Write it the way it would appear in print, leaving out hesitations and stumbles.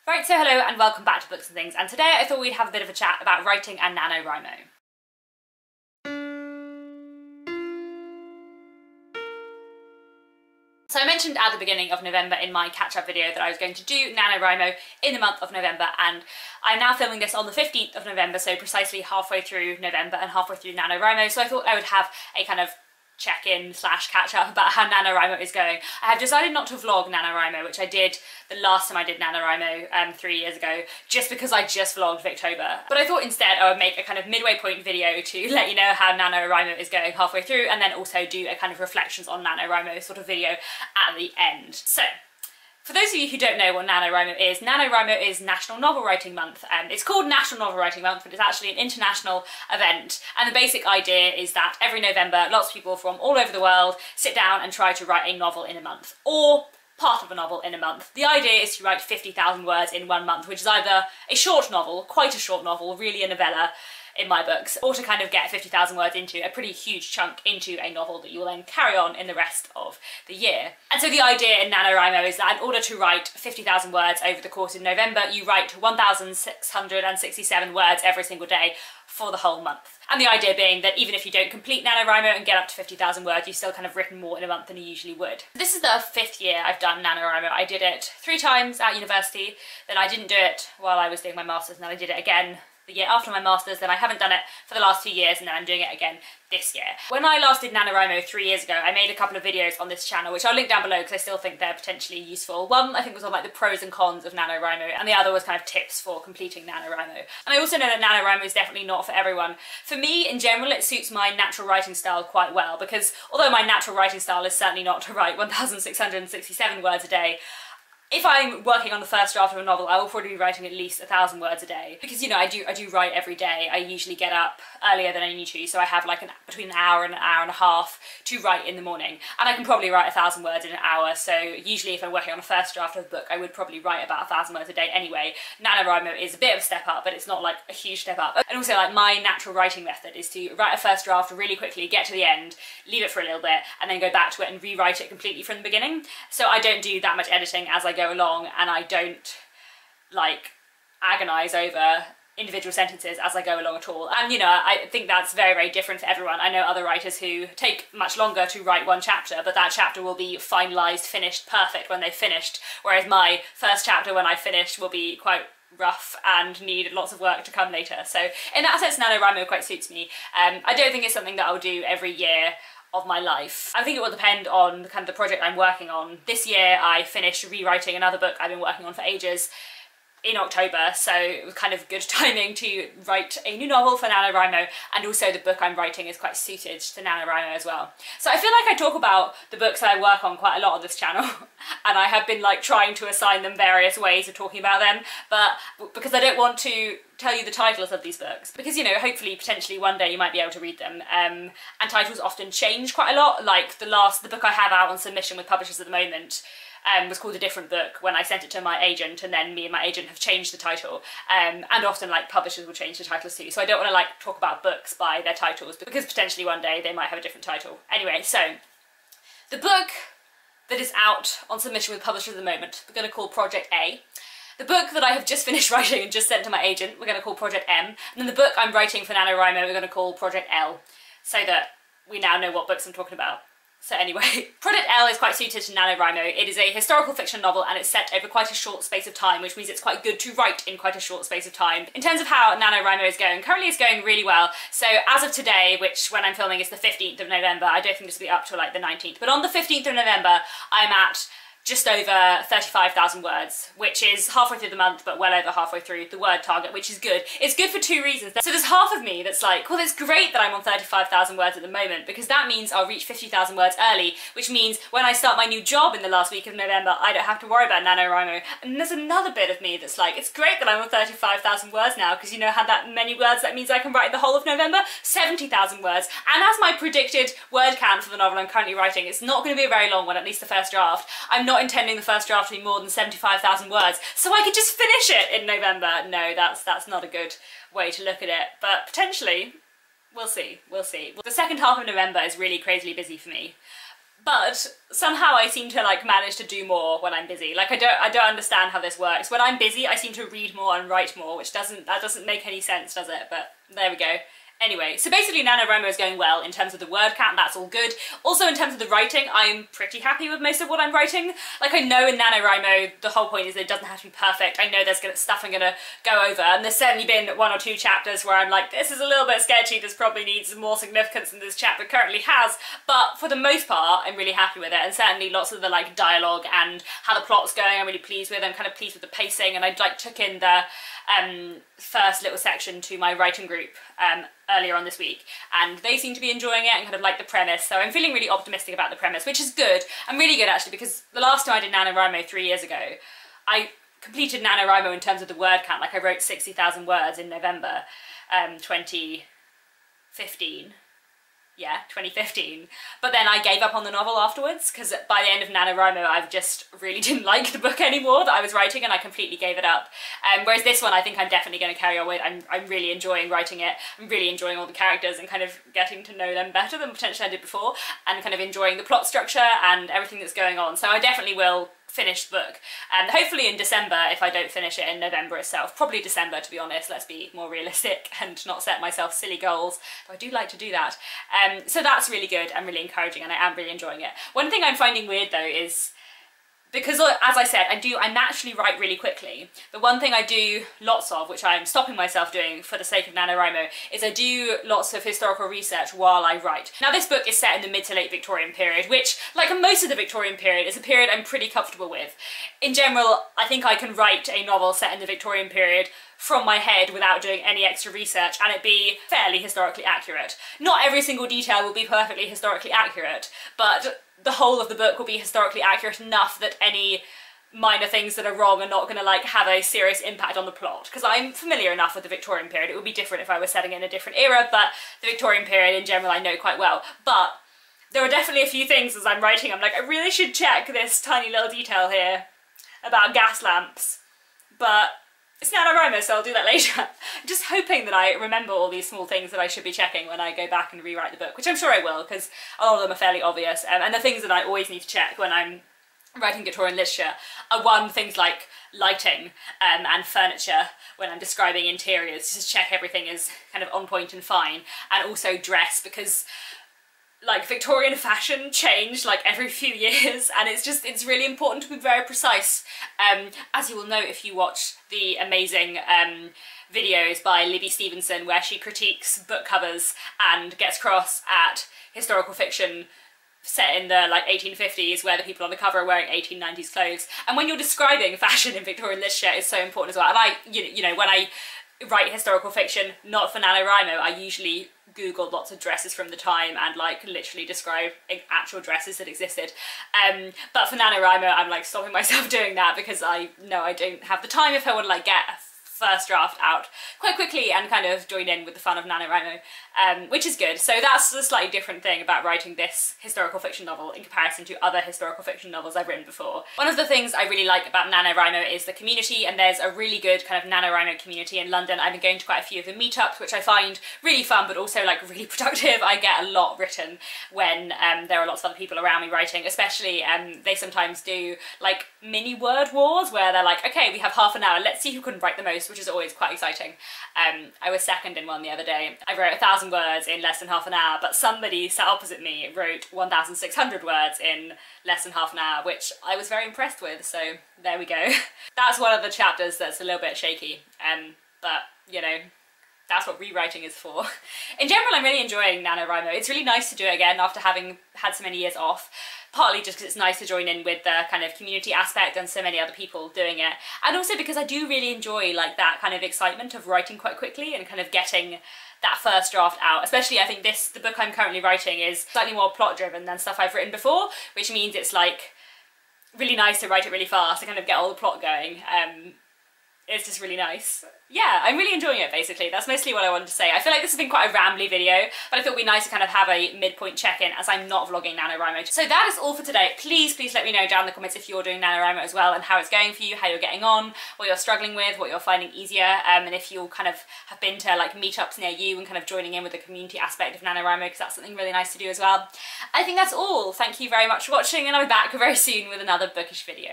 Right, so hello and welcome back to Books and Things, and today I thought we'd have a bit of a chat about writing and NaNoWriMo. So I mentioned at the beginning of November in my catch-up video that I was going to do NaNoWriMo in the month of November, and I'm now filming this on the 15th of November, so precisely halfway through November and halfway through NaNoWriMo, so I thought I would have a kind of check-in slash catch-up about how NaNoWriMo is going. I have decided not to vlog NaNoWriMo, which I did the last time I did NaNoWriMo 3 years ago, just because I just vlogged Victober. But I thought instead I would make a kind of midway point video to let you know how NaNoWriMo is going halfway through, and then also do a kind of reflections on NaNoWriMo sort of video at the end. So, for those of you who don't know what NaNoWriMo is National Novel Writing Month. It's called National Novel Writing Month, but it's actually an international event. And the basic idea is that every November, lots of people from all over the world sit down and try to write a novel in a month, or part of a novel in a month. The idea is to write 50,000 words in 1 month, which is either a short novel, quite a short novel, really a novella, in my books, or to kind of get 50,000 words into a pretty huge chunk into a novel that you will then carry on in the rest of the year. And so the idea in NaNoWriMo is that in order to write 50,000 words over the course of November, you write 1,667 words every single day for the whole month. And the idea being that even if you don't complete NaNoWriMo and get up to 50,000 words, you've still kind of written more in a month than you usually would. This is the 5th year I've done NaNoWriMo. I did it 3 times at university, then I didn't do it while I was doing my masters, and then I did it again the year after my masters, then I haven't done it for the last 2 years, and then I'm doing it again this year. When I last did NaNoWriMo 3 years ago, I made a couple of videos on this channel, which I'll link down below because I still think they're potentially useful. One, I think, was on like the pros and cons of NaNoWriMo, and the other was kind of tips for completing NaNoWriMo. And I also know that NaNoWriMo is definitely not for everyone. For me, in general, it suits my natural writing style quite well, because although my natural writing style is certainly not to write 1,667 words a day, if I'm working on the first draft of a novel, I will probably be writing at least 1,000 words a day. Because, you know, I do write every day. I usually get up earlier than I need to, so I have like between an hour and a half to write in the morning. And I can probably write 1,000 words in an hour, so usually if I'm working on a first draft of a book, I would probably write about 1,000 words a day anyway. NaNoWriMo is a bit of a step up, but it's not like a huge step up. And also, like, my natural writing method is to write a first draft really quickly, get to the end, leave it for a little bit, and then go back to it and rewrite it completely from the beginning. So I don't do that much editing as I go along, and I don't like agonise over individual sentences as I go along at all. And, you know, I think that's very, very different for everyone. I know other writers who take much longer to write one chapter, but that chapter will be finalised, finished, perfect when they've finished, whereas my first chapter when I finished will be quite rough and need lots of work to come later. So in that sense, NaNoWriMo quite suits me. I don't think it's something that I'll do every year of my life. I think it will depend on kind of the project I'm working on. This year I finished rewriting another book I've been working on for ages in October, so it was kind of good timing to write a new novel for NaNoWriMo, and also the book I'm writing is quite suited to NaNoWriMo as well. So I feel like I talk about the books that I work on quite a lot on this channel, and I have been like trying to assign them various ways of talking about them, but because I don't want to tell you the titles of these books, because, you know, hopefully potentially one day you might be able to read them, and titles often change quite a lot. Like the book I have out on submission with publishers at the moment was called a different book when I sent it to my agent, and then me and my agent have changed the title, and often like publishers will change the titles too, so I don't want to like talk about books by their titles because potentially one day they might have a different title. Anyway, so the book that is out on submission with publishers at the moment, we're going to call Project A. The book that I have just finished writing and just sent to my agent, we're going to call Project M, and then the book I'm writing for NaNoWriMo we're going to call Project L, so that we now know what books I'm talking about. So anyway, Project L is quite suited to NaNoWriMo. It is a historical fiction novel, and it's set over quite a short space of time, which means it's quite good to write in quite a short space of time. In terms of how NaNoWriMo is going, currently it's going really well. So as of today, which when I'm filming is the 15th of November, I don't think this will be up till like the 19th, but on the 15th of November, I'm at just over 35,000 words, which is halfway through the month, but well over halfway through the word target, which is good. It's good for 2 reasons. So there's half of me that's like, well, it's great that I'm on 35,000 words at the moment, because that means I'll reach 50,000 words early, which means when I start my new job in the last week of November, I don't have to worry about NaNoWriMo. And there's another bit of me that's like, it's great that I'm on 35,000 words now, because you know how that many words that means I can write the whole of November? 70,000 words. And as my predicted word count for the novel I'm currently writing, it's not going to be a very long one, at least the first draft. I'm not intending the first draft to be more than 75,000 words, so I could just finish it in November. No, that's not a good way to look at it, but potentially, we'll see, we'll see. The second half of November is really crazily busy for me. But somehow I seem to like manage to do more when I'm busy. Like I don't understand how this works. When I'm busy, I seem to read more and write more, which doesn't make any sense, does it? But there we go. Anyway, so basically NaNoWriMo is going well in terms of the word count, that's all good. Also in terms of the writing, I'm pretty happy with most of what I'm writing. Like I know in NaNoWriMo, the whole point is that it doesn't have to be perfect. I know there's stuff I'm gonna go over, and there's certainly been 1 or 2 chapters where I'm like, this is a little bit sketchy, this probably needs more significance than this chapter currently has, but for the most part, I'm really happy with it, and certainly lots of the like dialogue and how the plot's going, I'm really pleased with. I'm kind of pleased with the pacing, and I like took in the first little section to my writing group earlier on this week, and they seem to be enjoying it and kind of like the premise, so I'm feeling really optimistic about the premise, which is good. I'm really good actually, because the last time I did NaNoWriMo 3 years ago, I completed NaNoWriMo in terms of the word count. Like I wrote 60,000 words in November 2015. Yeah, 2015. But then I gave up on the novel afterwards, because by the end of NaNoWriMo I just really didn't like the book anymore that I was writing, and I completely gave it up. Whereas this one I think I'm definitely going to carry on with. I'm really enjoying writing it. I'm really enjoying all the characters and kind of getting to know them better than potentially I did before, and kind of enjoying the plot structure and everything that's going on. So I definitely will finish the book, and hopefully in December if I don't finish it in November itself. Probably December, to be honest, let's be more realistic and not set myself silly goals, though I do like to do that. So that's really good and really encouraging, and I am really enjoying it. One thing I'm finding weird though is, because as I said, I naturally write really quickly. The one thing I do lots of, which I'm stopping myself doing for the sake of NaNoWriMo, is I do lots of historical research while I write. Now this book is set in the mid to late Victorian period, which, like most of the Victorian period, is a period I'm pretty comfortable with. In general, I think I can write a novel set in the Victorian period from my head without doing any extra research and it be fairly historically accurate. Not every single detail will be perfectly historically accurate, but the whole of the book will be historically accurate enough that any minor things that are wrong are not going to like have a serious impact on the plot, because I'm familiar enough with the Victorian period. It would be different if I was setting it in a different era, but the Victorian period in general I know quite well. But there are definitely a few things as I'm writing I'm like, I really should check this tiny little detail here about gas lamps, but it's NaNoWriMo, so I'll do that later. I'm just hoping that I remember all these small things that I should be checking when I go back and rewrite the book, which I'm sure I will, because a lot of them are fairly obvious, and the things that I always need to check when I'm writing Victorian literature are things like lighting and furniture when I'm describing interiors, just to check everything is kind of on point and fine, and also dress, because like Victorian fashion changed like every few years, and it's really important to be very precise. As you will know if you watch the amazing videos by Libby Stevenson where she critiques book covers and gets cross at historical fiction set in the like 1850s where the people on the cover are wearing 1890s clothes. And when you're describing fashion in Victorian literature, it's so important as well. And you know, when I write historical fiction, not for NaNoWriMo, I usually Googled lots of dresses from the time and like literally describe actual dresses that existed. But for NaNoWriMo, I'm like stopping myself doing that, because I know I don't have the time if I want to like get a first draft out quite quickly and kind of join in with the fun of NaNoWriMo, which is good. So that's a slightly different thing about writing this historical fiction novel in comparison to other historical fiction novels I've written before. One of the things I really like about NaNoWriMo is the community, and there's a really good kind of NaNoWriMo community in London. I've been going to quite a few of the meetups, which I find really fun but also like really productive. I get a lot written when there are lots of other people around me writing, especially they sometimes do like mini word wars where they're like, okay, we have half an hour, let's see who can write the most, which is always quite exciting. I was second in one the other day. I wrote 1,000 words in less than half an hour, but somebody sat opposite me wrote 1,600 words in less than half an hour, which I was very impressed with, so there we go. That's one of the chapters that's a little bit shaky, but you know, that's what rewriting is for. In general, I'm really enjoying NaNoWriMo. It's really nice to do it again after having had so many years off. Partly just because it's nice to join in with the kind of community aspect and so many other people doing it. And also because I do really enjoy like that kind of excitement of writing quite quickly and kind of getting that first draft out. Especially I think the book I'm currently writing is slightly more plot driven than stuff I've written before, which means it's like really nice to write it really fast and kind of get all the plot going. is just really nice. Yeah, I'm really enjoying it basically. That's mostly what I wanted to say. I feel like this has been quite a rambly video, but I thought it would be nice to kind of have a midpoint check-in as I'm not vlogging NaNoWriMo. So that is all for today. Please let me know down in the comments if you're doing NaNoWriMo as well and how it's going for you, how you're getting on, what you're struggling with, what you're finding easier, and if you kind of have been to like meetups near you and kind of joining in with the community aspect of NaNoWriMo, because that's something really nice to do as well. I think that's all. Thank you very much for watching, and I'll be back very soon with another bookish video.